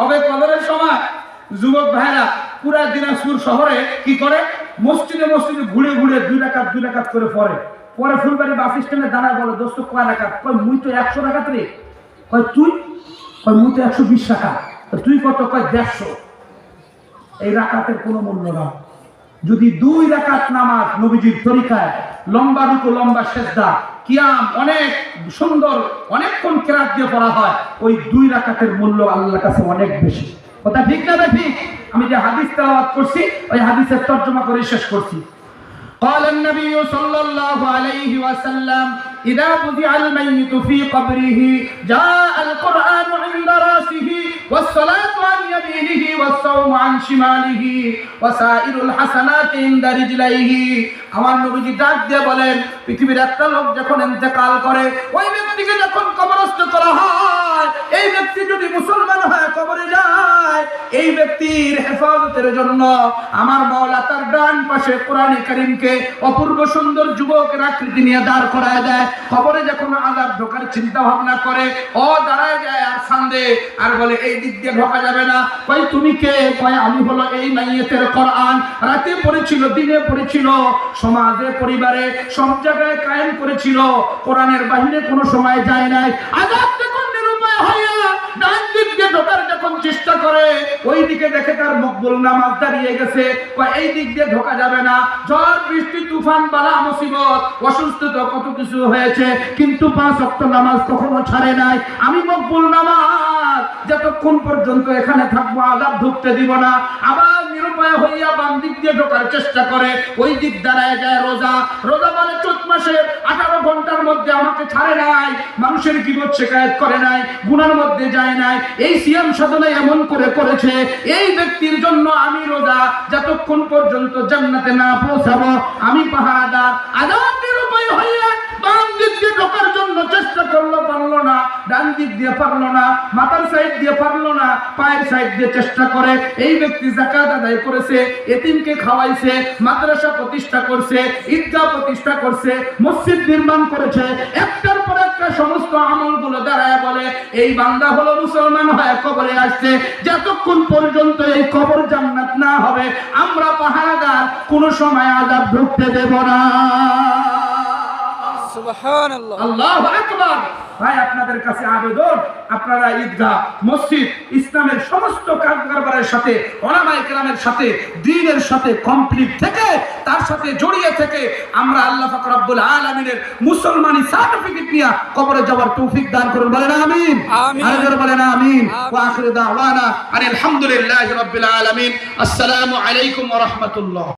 তবে কদরের সময় যুবক ভাইরা পুরা দিনাজপুর শহরে কি করে, মসজিদে মসজিদে ঘুরে ঘুরে 2 রাকাত করে পড়ে। পরে ফুলবাড়ি বাস স্ট্যান্ডে দাঁড়ায় বলে, দোস্ত কয় রাকাত? কয় মুই তো 100 রাকাত রে। কয় তুই? কয় মুই তো 120 রাকাত। তুই কত? কয় 150। এই রাকাতের কোনো মূল্য না। যদি 2 রাকাত নামাজ নবীজির তরিকায়, লম্বা রুকু লম্বা সেজদা কিয়াম অনেক সুন্দর অনেকক্ষণ কেরাত দিয়ে পড়া হয়, ওই 2 রাকাতের মূল্য আল্লাহর কাছে অনেক বেশি। কথা ঠিক না ঠিক? আমি যে হাদিস তেলাওয়াত করছি ওই হাদিসের তর্জমা করে শেষ করছি। قال النبي صلى الله عليه وسلم إذا وضع الميت في قبره جاء القرآن عند راسه والصلاة عن يمينه والصوم عن شماله وسائر الحسنات عند رجليه। আমার নবীজি ডাক দিয়ে বলেন, পৃথিবীর একটা লোক যখন ইন্তেকাল করে, ওই ব্যক্তিকে যখন কবরস্থ করা হয়, এই ব্যক্তি যদি মুসলমান হয় কবরে যায়, এই ব্যক্তির হেফাজতের জন্য আমার মাওলা তার ডান পাশে কোরআনে কারীমকে অপূর্ব সুন্দর যুবকের আকৃতি নিয়ে দাঁড় করায় দেয়। কবরে যখন আযাব ঢোকার চিন্তা ভাবনা করে, ও দাঁড়ায় যায় আর সামনে আর বলে এই দিক দিয়ে ঢোকা যাবে না। কই তুমি কে? কয় আমি হলো এই মাইয়েতের কোরআন রাতে পড়েছিল, দিনে পড়েছিল, সমাজে পরিবারে সব জায়গায় কায়েম করেছিল, কোরআনের বাহিরে কোনো সময় যায় নাই। আযাব যখন নিরুপায় হইয়া ডান দিক দিয়ে ঢোকার যখন চেষ্টা করে, ওই দিকে দেখে তার মকবুল নামাজ দাঁড়িয়ে গেছে। কয় এই দিক দিয়ে ঢোকা যাবে না। ঝড় বৃষ্টি তুফান বালা মুসিবত অসুস্থতা কত কিছু হয়েছে, কিন্তু 5 ওয়াক্ত নামাজ কখনো ছাড়ে নাই। আমি মকবুল নামাজ যতক্ষণ পর্যন্ত এখানে থাকবো আযাব ঢুকতে দিব না। আবার নিরুপায় হইয়া বাম দিক দিয়ে ঢোকার চেষ্টা করে, ওই দিক দাঁড়ায় যায় রোজা। রোজা মানে চৈত মাসের 18 ঘন্টার মধ্যে আমাকে ছাড়ে নাই, মানুষের গীবত শিকায়েত করে নাই, গুনার মধ্যে যায় নাই। এই সিয়াম সাধনা এমন করে করেছে, এই ব্যক্তির জন্য আমি রোজা যতক্ষণ পর্যন্ত জান্নাতে না পৌঁছাবো আমি পাহারাদার। আযাব নিরুপায় হইয়া বাম দিক দিয়ে ঢোকার জন্য চেষ্টা করলো, পারলো না। ডান দিক দিয়ে পারলো না, মাথার সাইড দিয়ে পারলো না, পায়ের সাইড দিয়ে চেষ্টা করে। এই ব্যক্তি যাকাত আদায় করেছে, এতিমকে খাওয়াইছে, মাদ্রাসা প্রতিষ্ঠা করছে, ঈদগাহ প্রতিষ্ঠা করছে, মসজিদ নির্মাণ করেছে, একটার পর একটা সমস্ত আমলগুলো দাঁড়ায় বলে এই বান্দা হলো মুসলমান হয়ে কবরে আসছে। যতক্ষণ পর্যন্ত এই কবর জান্নাত না হবে আমরা পাহারাদার কোন সময় আযাব ঢুকতে দেব না। সুবহানাল্লাহ, আল্লাহু আকবার। ভাই আপনাদের কাছে আবেদন, আপনারা ঈদগাহ, মসজিদ, ইসলামের সমস্ত কারবারের সাথে, উলামায়ে কেরামের সাথে, দ্বীনের সাথে কমপ্লিট থেকে, তার সাথে জড়িয়ে থেকে আমরা আল্লাহ পাক রব্বুল আলামিনের মুসলমানি সার্টিফিকেট নিয়ে কবরে যাওয়ার তৌফিক দান করুন। বলেন আমিন। আমিন বলেন আমিন। ওয়া আখিরু দাওয়ানা আলহামদুলিল্লাহি রাব্বিল আলামিন। আসসালামু আলাইকুম ওয়া রাহমাতুল্লাহ।